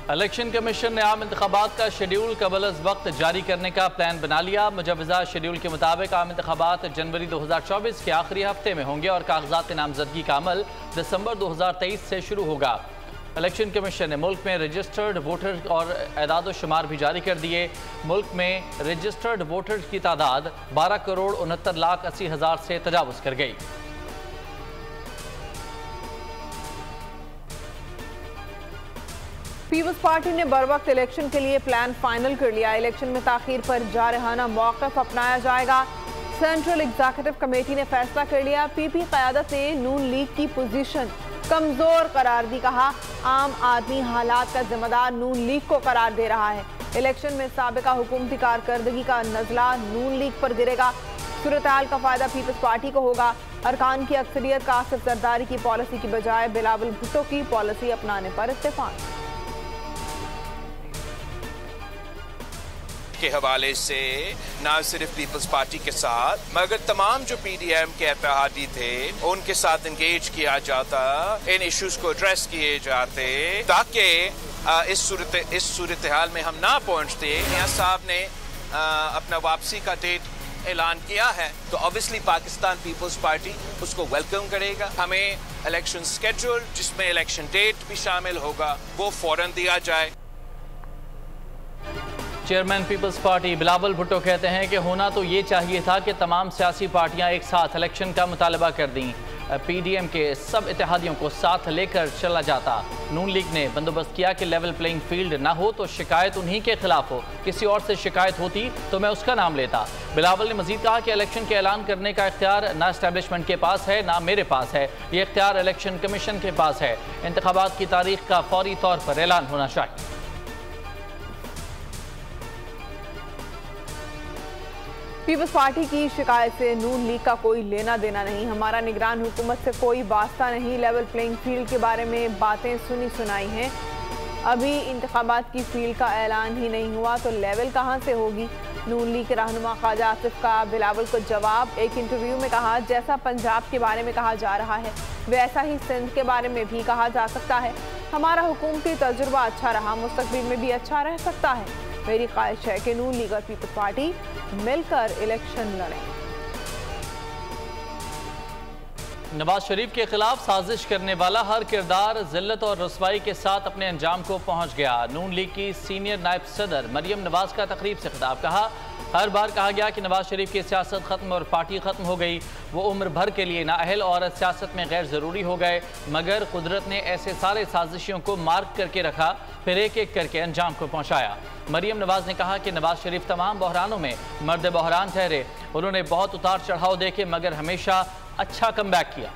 Election commission ने आम इंतखाबात का शेड्यूल कबल-अज़-वक्त जारी करने का प्लान बना लिया। मुजवज़ा शेड्यूल के मुताबिक आम इंतखाबात जनवरी 2024 के आखिरी हफ्ते में होंगे और कागजात नामजदगी का अमल दिसंबर 2023 से शुरू होगा। इलेक्शन कमीशन ने मुल्क में रजिस्टर्ड वोटर और एदाद शुमार भी जारी कर दिए। मुल्क में रजिस्टर्ड वोटर्स की तादाद 12,69,80,000 से तजावुज़ कर गई। पीपल्स पार्टी ने बर वक्त इलेक्शन के लिए प्लान फाइनल कर लिया। इलेक्शन में ताखीर पर जारहाना मौक़िफ़ अपनाया जाएगा। सेंट्रल एग्जीक्यूटिव कमेटी ने फैसला कर लिया। पीपी क़यादत ने नून लीग की पोजीशन कमज़ोर करार दी। कहा, आम आदमी हालात का जिम्मेदार नून लीग को करार दे रहा है। इलेक्शन में साबिका हुकूमती कारकर्दगी का नज़ला नून लीग पर गिरेगा। सूरत हाल का फ़ायदा पीपल्स पार्टी को होगा। अरकान की अक्सरियत का आसिफ जरदारी की पॉलिसी की बजाय बिलावल भुट्टो की पॉलिसी अपनाने पर इत्तेफाक के हवाले से न सिर्फ पीपल्स पार्टी के साथ मगर तमाम जो पीडीएम के इत्तेहादी थे उनके साथ इंगेज किया जाता, इन इश्यूज को एड्रेस किए जाते ताकि इस सूरत हाल में हम ना पहुंचते। मियां साहब ने अपना वापसी का डेट ऐलान किया है तो ऑब्वियसली पाकिस्तान पीपल्स पार्टी उसको वेलकम करेगा। हमें इलेक्शन स्केड्यूल जिसमें इलेक्शन डेट भी शामिल होगा वो फौरन दिया जाए। चेयरमैन पीपल्स पार्टी बिलावल भुट्टो कहते हैं कि होना तो ये चाहिए था कि तमाम सियासी पार्टियां एक साथ इलेक्शन का मुतालबा कर दी। पीडीएम के सब इत्तेहादियों को साथ लेकर चला जाता। नून लीग ने बंदोबस्त किया कि लेवल प्लेइंग फील्ड ना हो तो शिकायत उन्हीं के खिलाफ हो। किसी और से शिकायत होती तो मैं उसका नाम लेता। बिलावल ने मजीद कहा कि इलेक्शन के ऐलान करने का इख्तियार ना एस्टेब्लिशमेंट के पास है ना मेरे पास है, ये इख्तियार इलेक्शन कमीशन के पास है। इंतखाबात की तारीख का फौरी तौर पर ऐलान होना चाहिए। पीपल्स पार्टी की शिकायत से नून लीग का कोई लेना देना नहीं। हमारा निगरान हुकूमत से कोई वास्ता नहीं। लेवल प्लेइंग फील्ड के बारे में बातें सुनी सुनाई हैं। अभी इंतखाबात की फील्ड का ऐलान ही नहीं हुआ तो लेवल कहां से होगी। नून लीग के रहनुमा ख्वाजा आसिफ का बिलावल को जवाब। एक इंटरव्यू में कहा, जैसा पंजाब के बारे में कहा जा रहा है वैसा ही सिंध के बारे में भी कहा जा सकता है। हमारा हुकूमती तजुर्बा अच्छा रहा, मुस्तकबिल में भी अच्छा रह सकता है। मेरी ख्वाहिश है कि नून लीग और पीपल्स पार्टी मिलकर इलेक्शन लड़ें। नवाज शरीफ के खिलाफ साजिश करने वाला हर किरदार जिल्लत और रसवाई के साथ अपने अंजाम को पहुंच गया। नून लीग की सीनियर नायब सदर मरियम नवाज का तकरीब से खिताब। कहा, हर बार कहा गया कि नवाज शरीफ की सियासत खत्म और पार्टी खत्म हो गई। वो उम्र भर के लिए नाअहल और सियासत में गैर ज़रूरी हो गए, मगर कुदरत ने ऐसे सारे साजिशियों को मार्क करके रखा, फिर एक एक करके अंजाम को पहुंचाया। मरियम नवाज ने कहा कि नवाज शरीफ तमाम बहरानों में मर्द बहरान ठहरे। उन्होंने बहुत उतार चढ़ाव देखे मगर हमेशा अच्छा कमबैक किया।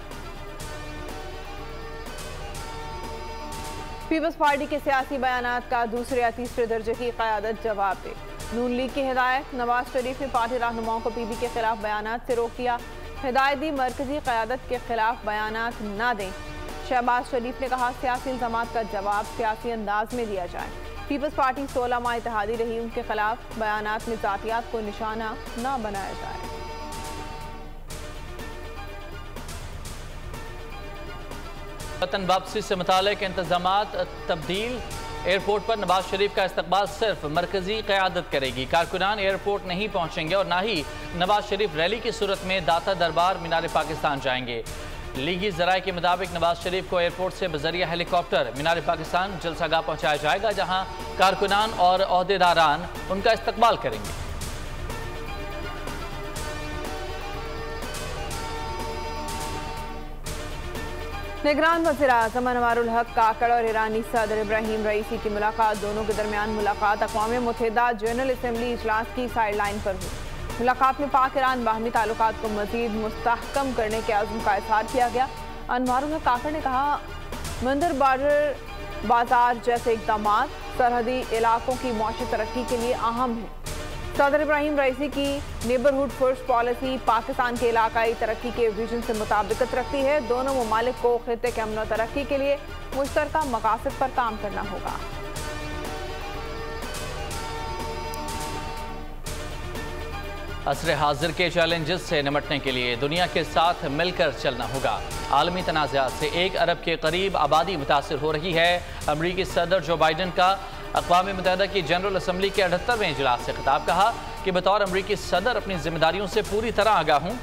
पीपल्स पार्टी के सियासी बयानात का दूसरे या तीसरे दर्जे की क़यादत जवाब दे। नून लीग की हिदायत। नवाज शरीफ ने पार्टी रहनुमाओं को पीपी के खिलाफ बयानात से रोक दिया। हिदायत दी मरकजी क़यादत के खिलाफ बयानात ना दें। शहबाज शरीफ ने कहा, सियासी इल्ज़ामात का जवाब सियासी अंदाज में दिया जाए। पीपल्स पार्टी 16 माह इत्तेहादी रही, उनके खिलाफ बयानात में जातियात को निशाना ना बनाया जाए। वतन वापसी से मुतालिक इंतजामात तब्दील। एयरपोर्ट पर नवाज शरीफ का इस्तकबाल सिर्फ मरकजी क़यादत करेगी। कारकुनान एयरपोर्ट नहीं पहुंचेंगे और ना ही नवाज शरीफ रैली की सूरत में दाता दरबार मीनार पाकिस्तान जाएंगे। लीगी ज़राए के मुताबिक नवाज शरीफ को एयरपोर्ट से बजरिया हेलीकॉप्टर मीनार पाकिस्तान जलसागाह पहुंचाया जाएगा, जहां कारकुनान और ओहदेदारान उनका इस्तकबाल करेंगे। निगरान वज़ीर-ए-आज़म अनवारुल हक काकड़ और ईरानी सदर इब्राहिम रईसी की मुलाकात। दोनों के दरमियान मुलाकात अक़वाम मुत्तहिदा जनरल असम्बली इजलास की साइड लाइन पर हुई। मुलाकात में पाक ईरान बाहमी ताल्लुकात को मज़ीद मुस्तहकम करने के अज़्म का इज़हार किया गया। अनवारुल हक काकड़ ने कहा, मंदर बॉर्डर बाजार जैसे इक़दाम सरहदी इलाकों की मौशी तरक्की के लिए अहम है। सदर इब्राहिम रईसी की नेबरहुड फर्स्ट पॉलिसी पाकिस्तान के इलाकाई तरक्की के विजन से मुताबिकत रखती है। दोनों ममालिक को खित्ते के अमन और तरक्की के लिए मुश्तरका मकासद पर काम करना होगा। असर हाजिर के चैलेंजेस से निपटने के लिए दुनिया के साथ मिलकर चलना होगा। आलमी तनाज़ात से 1 अरब के करीब आबादी मुतासर हो रही है। अमरीकी सदर जो बाइडन का अक़वाम मुत्तहिदा की जनरल असम्बली के 78वें इजलास से खिताब, कहा कि बतौर अमरीकी सदर अपनी जिम्मेदारियों से पूरी तरह आगाह हूँ।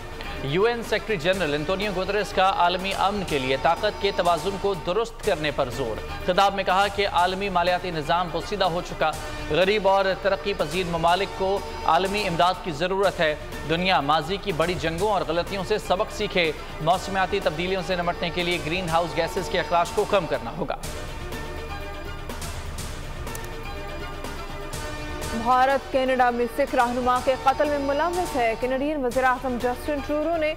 UN secretary general Antonio Guterres का आलमी अमन के लिए ताकत के तवाज़ुन को दुरुस्त करने पर जोर। खिताब में कहा कि आलमी मालियाती निज़ाम पोसीदा हो चुका, गरीब और तरक्की पजीर ममालिक को आलमी इमदाद की ज़रूरत है। दुनिया माजी की बड़ी जंगों और गलतियों से सबक सीखे। मौसमियाती तब्दीलियों से निपटने के लिए ग्रीन हाउस गैसेज के अखराज को कम करना होगा। भारत कनाडा में सिख रहनुमा के कत्ल में मुलव्वस है। कैनेडियन वज़ीर-ए-आज़म जस्टिन ट्रूडो ने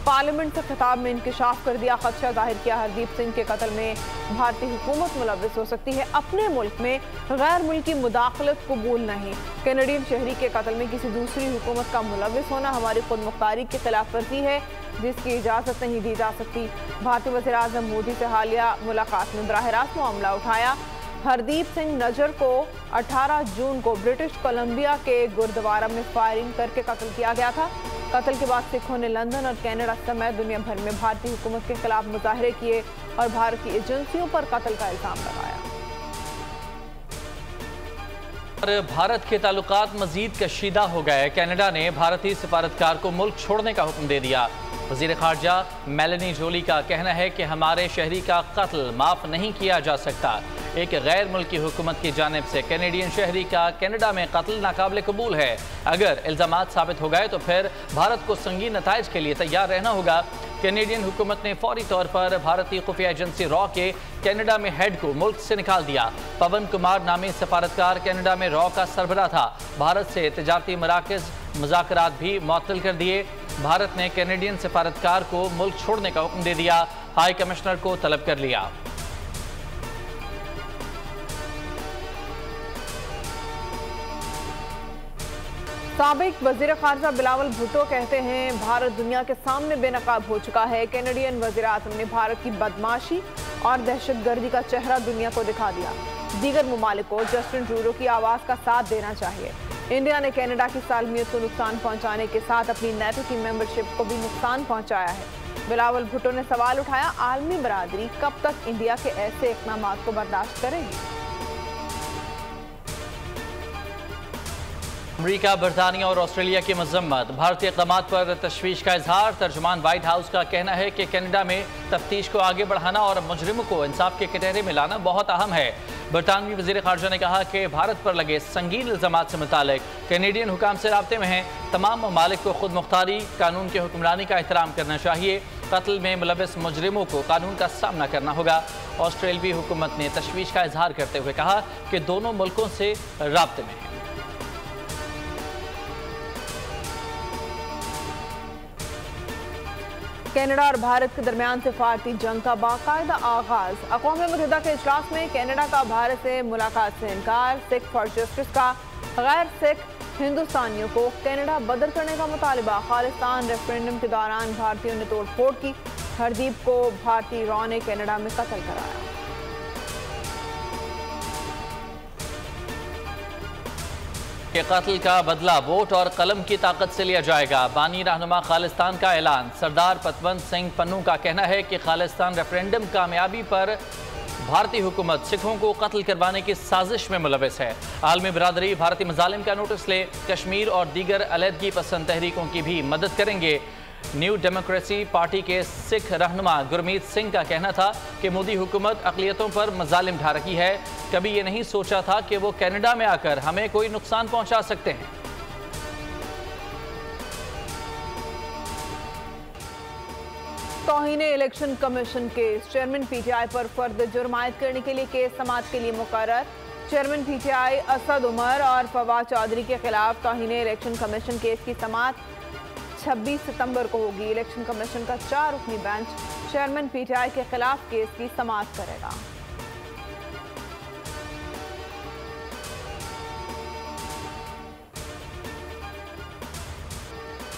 पार्लियामेंट से खिताब में इंकशाफ कर दिया। खदशा जाहिर किया हरदीप सिंह के कत्ल में भारतीय हुकूमत मुलव्वस हो सकती है। अपने मुल्क में गैर मुल्की मुदाखलत कबूल नहीं। कैनेडियन शहरी के कत्ल में किसी दूसरी हुकूमत का मुलव्वस होना हमारी खुद मुख्तारी की खिलाफ वर्जी है, जिसकी इजाज़त नहीं दी जा सकती। भारतीय वज़ीर-ए-आज़म मोदी से हालिया मुलाकात में बराह रास्त मामला उठाया। हरदीप सिंह नजर को 18 जून को ब्रिटिश कोलंबिया के गुरुद्वारा में फायरिंग करके कत्ल किया गया था। कत्ल के बाद सिखों ने लंदन और कनाडा समेत दुनिया भर में भारतीय हुकूमत के खिलाफ मुजाहरे किए और भारत की एजेंसियों पर कत्ल का इल्जाम लगाया। भारत के ताल्लुकात मजीद कशीदा हो गए। कनाडा ने भारतीय सफारतकार को मुल्क छोड़ने का हुक्म दे दिया। वज़ीर ख़ारजा मेलानी जोली का कहना है कि हमारे शहरी का कत्ल माफ़ नहीं किया जा सकता। एक गैर मुल्की हुकूमत की जानिब से कैनेडियन शहरी का कनाडा में कत्ल नाकाबिल कबूल है। अगर इल्ज़ामात साबित हो गए तो फिर भारत को संगीन नताइज के लिए तैयार रहना होगा। कैनेडियन हुकूमत ने फौरी तौर पर भारतीय खुफिया एजेंसी रॉ के कनाडा में हेड को मुल्क से निकाल दिया। पवन कुमार नामी सफारतकार कनाडा में रॉ का सरबराह था। भारत से तिजारती मराकज़ मुज़ाकरात भी मुअत्तल कर दिए। भारत ने कैनेडियन सफारतकार को मुल्क छोड़ने का हुक्म दे दिया। हाई कमिश्नर को तलब कर लिया। साबिक वज़ीर ख़ारजा बिलावल भुट्टो कहते हैं भारत दुनिया के सामने बेनकाब हो चुका है। कैनेडियन वज़ीर-ए-आज़म ने भारत की बदमाशी और दहशतगर्दी का चेहरा दुनिया को दिखा दिया। दीगर ममालिक को जस्टिन ट्रूडो की आवाज़ का साथ देना चाहिए। इंडिया ने कनाडा की सालमियत को नुकसान पहुंचाने के साथ अपनी नेटो की मेंबरशिप को भी नुकसान पहुंचाया है। बिलावल भुट्टो ने सवाल उठाया, आलमी बरादरी कब तक इंडिया के ऐसे इक़दामात को बर्दाश्त करेगी? अमरीका, बरतानिया और ऑस्ट्रेलिया की मजम्मत। भारतीय इक़दामात पर तशवीश का इजहार। तर्जुमान व्हाइट हाउस का कहना है कि कनाडा में तफ्तीश को आगे बढ़ाना और मुजरिमों को इंसाफ के कटहरे में लाना बहुत अहम है। बरतानवी वज़ीर ख़ारजा ने कहा कि भारत पर लगे संगीन इल्ज़ामात से मुतालिक कैनेडियन हुकाम से राब्ते में हैं। तमाम ममालिक को खुद मुख्तारी, कानून की हुक्मरानी का एहतराम करना चाहिए। कत्ल में मुलव्वस मुजरिमों को कानून का सामना करना होगा। ऑस्ट्रेलवी हुकूमत ने तशवीश का इजहार करते हुए कहा कि दोनों मुल्कों से राब्ते में है। कनाडा और भारत के दरमियान सिफारती जंग का बाकायदा आगाज। अक़वाम मुत्तहिदा के इजलास में कनाडा का भारत से मुलाकात से इनकार। सिख फॉर जस्टिस का गैर सिख हिंदुस्तानियों को कनाडा बदर करने का मुतालिबा। खालिस्तान रेफरेंडम के दौरान भारतीयों ने तोड़ फोड़ की। हरदीप को भारतीय रॉ ने कनाडा में कत्ल कराया। के कत्ल का बदला वोट और कलम की ताकत से लिया जाएगा। बानी रहनुमा खालिस्तान का ऐलान। सरदार पतवंत सिंह पन्नू का कहना है कि खालिस्तान रेफरेंडम कामयाबी पर भारतीय हुकूमत सिखों को कत्ल करवाने की साजिश में मुलव्वस है। आलमी बरादरी भारतीय मजालिम का नोटिस ले कश्मीर और दीगर अलहदगी पसंद तहरीकों की भी मदद करेंगे। न्यू डेमोक्रेसी पार्टी के सिख रहनुमा गुरमीत सिंह का कहना था कि मोदी हुकूमत अक़लियतों पर मजालिम ढा रही है। कभी ये नहीं सोचा था कि वो कनाडा में आकर हमें कोई नुकसान पहुंचा सकते हैं। तौहीन election commission case. Chairman PTI पर फर्द जुर्म आयद करने के लिए केस समाअत के लिए मुकर्रर। चेयरमैन पीटीआई असद उमर और फवाद चौधरी के खिलाफ तौहीन इलेक्शन कमीशन केस की समाअत 26 सितंबर को होगी। इलेक्शन कमीशन का 4 रुकनी बेंच चेयरमैन पीटीआई के खिलाफ केस की समाअत करेगा।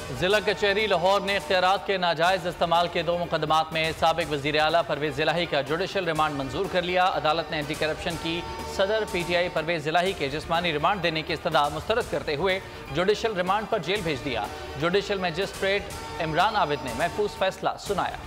जिला कचहरी लाहौर ने इख्तियारात के नाजायज इस्तेमाल के 2 मुकदमात में साबिक वज़ीर आला परवेज़ इलाही का जुडिशल रिमांड मंजूर कर लिया। अदालत ने एंटी करप्शन की सदर PTI परवेज़ इलाही के जिस्मानी रिमांड देने की इस्तदा मुस्तरद करते हुए जुडिशल रिमांड पर जेल भेज दिया। जुडिशल मजिस्ट्रेट इमरान आबिद ने महफूज फैसला सुनाया।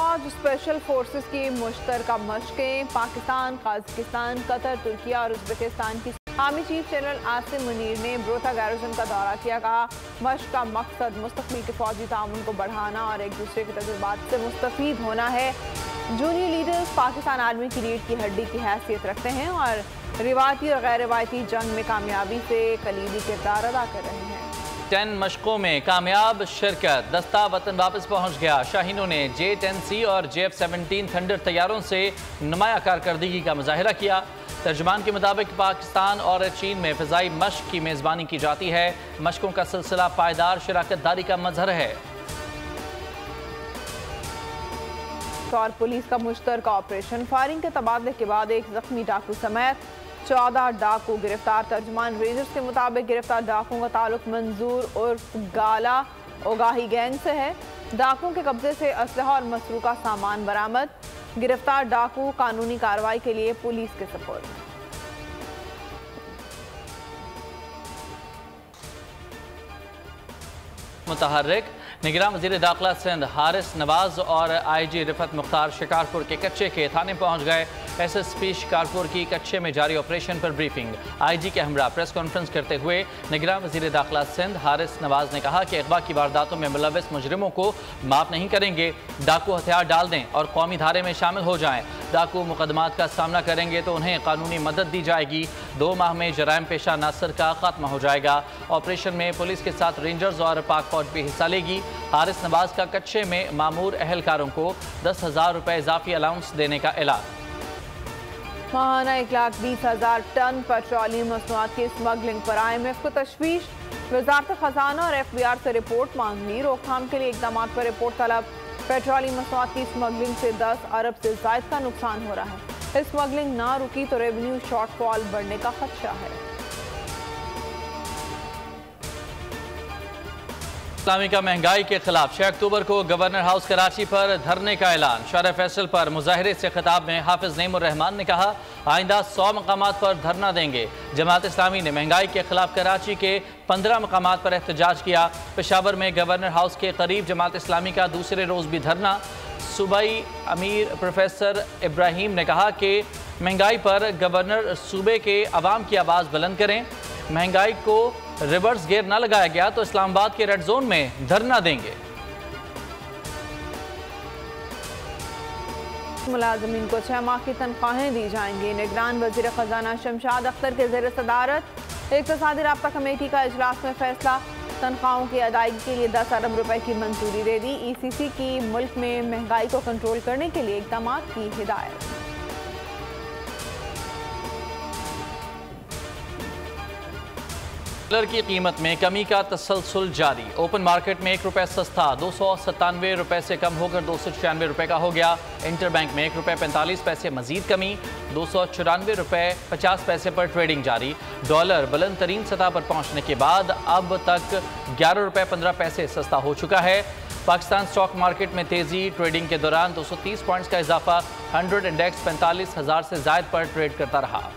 आज स्पेशल फोर्सेस की मुश्तरका मशकें पाकिस्तान, कजाकिस्तान, कतर, तुर्की और उज़्बेकिस्तान की army chief general Asim Munir ने ब्रोता गैरिसन का दौरा किया। कहा मशक का मकसद मुस्तक़बिल के फौजी ताउन को बढ़ाना और एक दूसरे के तजुर्बात से मुस्तफ़ीद होना है। जूनियर लीडर्स पाकिस्तान आर्मी की रीढ़ की हड्डी की हैसियत रखते हैं और रिवायती और गैर रिवायती जंग में कामयाबी से कलीदी किरदार अदा कर रहे हैं। 10 मशकों में कामयाब शिरकत, दस्ता वतन वापस पहुंच गया। शाहीनों ने J-10C और JF-17 थंडर तैयारों से नुमाया कारकर्दगी का मुजाहिरा किया। तर्जुमान के मुताबिक पाकिस्तान और चीन में फ़िज़ाई मशक की मेज़बानी की जाती है। मशकों का सिलसिला पायदार शराकतदारी का मजहर है। और पुलिस का मुश्तरका ऑपरेशन, फायरिंग के तबादले के बाद एक जख्मी डाकू समेत 14 डाकू गिरफ्तार। तर्जुमान रेंजर्स के मुताबिक गिरफ्तार डाकुओं का ताल्लुक मंजूर उर्फ गाला ओगाही गैंग से है। डाकुओं के कब्जे से असलहा और मसरूका सामान बरामद। गिरफ्तार डाकू कानूनी कार्रवाई के लिए पुलिस के सपोर्ट। मुतहर्रिक निगरान वज़ीर दाखिला सिंध हारिस नवाज और IG रिफत मुख्तार शिकारपुर के कच्चे के थाने पहुंच गए। SSP शिकारपुर की कच्चे में जारी ऑपरेशन पर ब्रीफिंग। IG के हमरा प्रेस कॉन्फ्रेंस करते हुए निगरान वज़ीर दाखिला सिंध हारिस नवाज ने कहा कि अगवा की वारदातों में मुलविस मुजरिमों को माफ़ नहीं करेंगे। डाकू हथियार डाल दें और कौमी धारे में शामिल हो जाएं। डाकू मुकदमात का सामना करेंगे तो उन्हें कानूनी मदद दी जाएगी। 2 माह में जराइम पेशा नासर का खात्मा हो जाएगा। ऑपरेशन में पुलिस के साथ रेंजर्स और पाक फौज भी हिस्सा लेगी। हारिस नवाज का कच्चे में मामूर अहलकारों को 10,000 रुपए इजाफी अलाउंस देने का ऐलान। माहाना 1,20,000 टन पेट्रोलियम मसनूआत की स्मगलिंग पर IMF को तशवीश। वजारत खजाना और FBI से रिपोर्ट मांग ली। रोकथाम के लिए इकदाम पर रिपोर्ट तलब। पेट्रोलियम मसनूआत की स्मगलिंग से 10 अरब से ज़ायद का नुकसान हो रहा है। स्मगलिंग ना रुकी तो रेवेन्यू शॉर्टफॉल बढ़ने का खदशा है। इस्लामी का महंगाई के खिलाफ 6 अक्टूबर को गवर्नर हाउस कराची पर धरने का ऐलान। शहर फैसल पर मुजाहिरे से खिताब में हाफिज नईमुर रहमान ने कहा आइंदा 100 मकामात पर धरना देंगे। जमात इस्लामी ने महंगाई के खिलाफ कराची के 15 मकामात पर एहतजाज किया। पेशावर में गवर्नर हाउस के करीब जमात इस्लामी का दूसरे रोज़ भी धरना। सूबाई अमीर प्रोफेसर इब्राहिम ने कहा कि महंगाई पर गवर्नर सूबे के अवाम की आवाज़ बुलंद करें। महंगाई को रिवर्स गियर न लगाया गया तो इस्लामाबाद के रेड जोन में धरना देंगे। मुलाजमीन को 6 माह की तनख्वाहें दी जाएंगी। निगरान वजीर खजाना शमशाद अख्तर के ज़ेर सदारत इक़्तिसादी राब्ता कमेटी का इजलास में फैसला। तनख्वाहों की अदायगी के लिए 10 अरब रुपए की मंजूरी दे दी। ECC की मुल्क में महंगाई को कंट्रोल करने के लिए इक़दाम की हिदायत। डॉलर की कीमत में कमी का तसलसल जारी। ओपन मार्केट में 1 रुपये सस्ता 297 रुपये से कम होकर 296 रुपये का हो गया। इंटरबैंक में 1 रुपये 45 पैसे मजीद कमी 294 रुपये 50 पैसे पर ट्रेडिंग जारी। डॉलर बुलंद तरीन सतह पर पहुंचने के बाद अब तक 11 रुपये 15 पैसे सस्ता हो चुका है। पाकिस्तान स्टॉक मार्केट में तेजी। ट्रेडिंग के दौरान 230 पॉइंट्स का इजाफा। 100 इंडेक्स 45,000 से जायद पर ट्रेड करता रहा।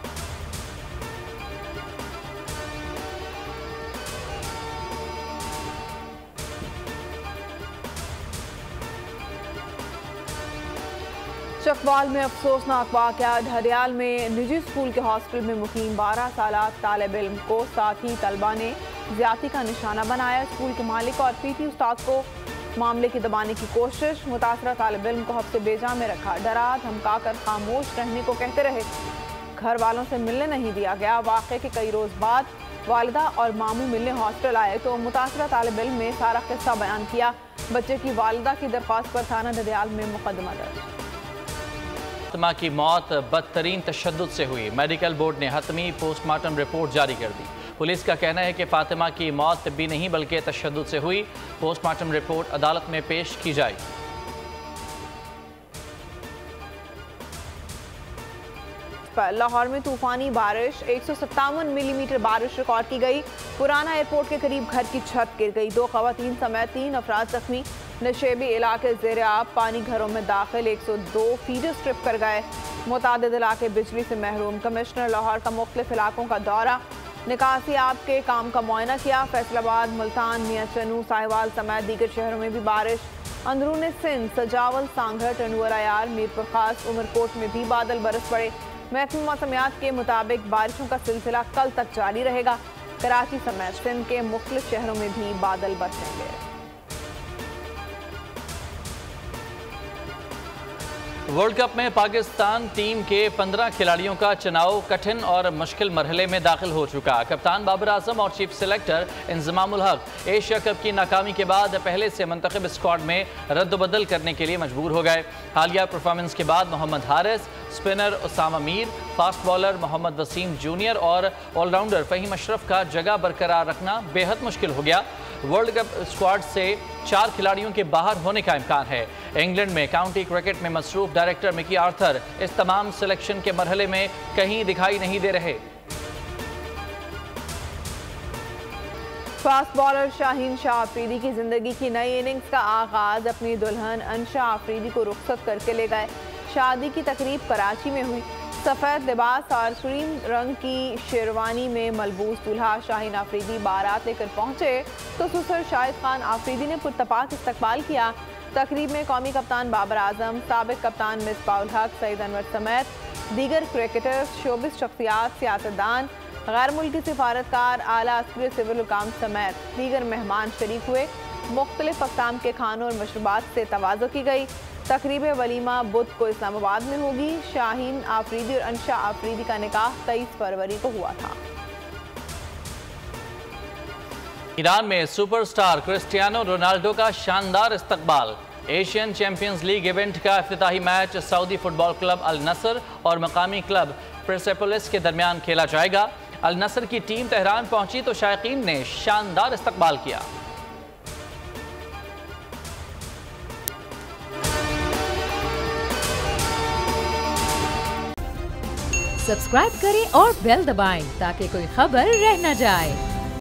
चकवाल में अफसोसनाक वाक़या। ढडियाल में निजी स्कूल के हॉस्टल में मुकीम 12 साला तालिब इल्म को साथी तलबा ने ज़्यादती का निशाना बनाया। स्कूल के मालिक और PT उस्ताद को मामले की दबाने की कोशिश। मुतासरा तालिब इल्म को हफ्ते बेजा में रखा। डरा धमका कर खामोश रहने को कहते रहे। घर वालों से मिलने नहीं दिया गया। वाक़े के कई रोज़ बाद वालिदा और मामू मिलने हॉस्टल आए तो मुतासरा तालिब इल्म ने सारा किस्सा बयान किया। बच्चे की वालिदा की दरख्वास्त पर थाना ढडियाल में मुकदमा दर्ज। फातिमा की मौत बदतरीन तशद्दुद से हुई। मेडिकल बोर्ड ने हतमी पोस्टमार्टम रिपोर्ट जारी कर दी। पुलिस का कहना है कि फातिमा की मौत तिब्बी नहीं बल्कि तशद्दुद से हुई। पोस्टमार्टम रिपोर्ट अदालत में पेश की जाएगी। पर लाहौर में तूफानी बारिश, 157 मिलीमीटर बारिश रिकॉर्ड की गई। पुराना एयरपोर्ट के करीब घर की छत गिर गई। 2 खवातीन समेत 3 अफराद जख्मी। नशेबी इलाके ज़ेर आब, पानी घरों में दाखिल। 102 फीडर स्ट्रिप कर गए। मुतादिद इलाके बिजली से महरूम। कमिश्नर लाहौर का मुख्तलिफ इलाकों का दौरा, निकासी आब के काम का मुआयना किया। फैसलाबाद, मुल्तान, मियाँचनू, साहिवाल समेत दीगर शहरों में भी बारिश। अंदरून सिंध, सजावल, सांगड़, टंडुअर अयार, मीरपुर खास, उमरकोट में भी बादल बरस पड़े। महकमा मौसमियात के मुताबिक बारिशों का सिलसिला कल तक जारी रहेगा। कराची समेत सिंध के मुख्तलिफ शहरों में भी बादल बरसेंगे। वर्ल्ड कप में पाकिस्तान टीम के 15 खिलाड़ियों का चुनाव कठिन और मुश्किल मरहले में दाखिल हो चुका। कप्तान बाबर आजम और चीफ सेलेक्टर इंजमामुल हक एशिया कप की नाकामी के बाद पहले से मुंतखब स्क्वाड में रद्दबदल करने के लिए मजबूर हो गए। हालिया परफॉर्मेंस के बाद Mohammad Haris, spinner Usama Mir, fast bowler Mohammad Wasim junior और ऑलराउंडर फ़हीम अशरफ का जगह बरकरार रखना बेहद मुश्किल हो गया। वर्ल्ड कप स्क्वाड से 4 खिलाड़ियों के बाहर होने का इम्कान है। इंग्लैंड में काउंटी क्रिकेट में मसरूफ डायरेक्टर मिकी आर्थर इस तमाम सिलेक्शन के मरहले में कहीं दिखाई नहीं दे रहे। फास्ट बॉलर शाहीन शाह आफरीदी की जिंदगी की नई इनिंग्स का आगाज अपनी दुल्हन अंशा आफरीदी को रुखसत करके ले गए। शादी की तकरीब कराची में हुई। सफ़ेद लिबास और क्रीम रंग की शेरवानी में मलबूस दूल्हा शाहीन आफरीदी बारात लेकर पहुंचे तो ससुर शाहिद खान आफरीदी ने पुरतपाक इस्तकबाल किया। तकरीब में कौमी कप्तान बाबर आजम, साबिक कप्तान मिसबाउल हक, सईद अनवर समेत दीगर क्रिकेटर्स, शोबिस शख्सियात, सियासतदान, गैर मुल्की सिफारतकार, आला अस्करी सिविल हुकाम समेत दीगर मेहमान शरीक हुए। मुख्तलिफ अक़साम के खानों और मशरूबात से तवाज़ो की गई। तकरीब वलीमा बुध को इस्लामाबाद में होगी। शाहीन आफरीदी और अंशा आफरीदी का निकाह 23 फरवरी को हुआ था। ईरान में सुपरस्टार क्रिस्टियानो रोनाल्डो का शानदार इस्तकबाल। एशियन चैंपियंस लीग इवेंट का इफ्तिताही match Saudi football club Al Nassr और मकामी क्लब परसेपोलिस के दरमियान खेला जाएगा। अल नसर की टीम तेहरान पहुंची तो शायकीन ने शानदार इस्तकबाल किया। सब्सक्राइब करें और बेल दबाएं ताकि कोई खबर रह न जाए।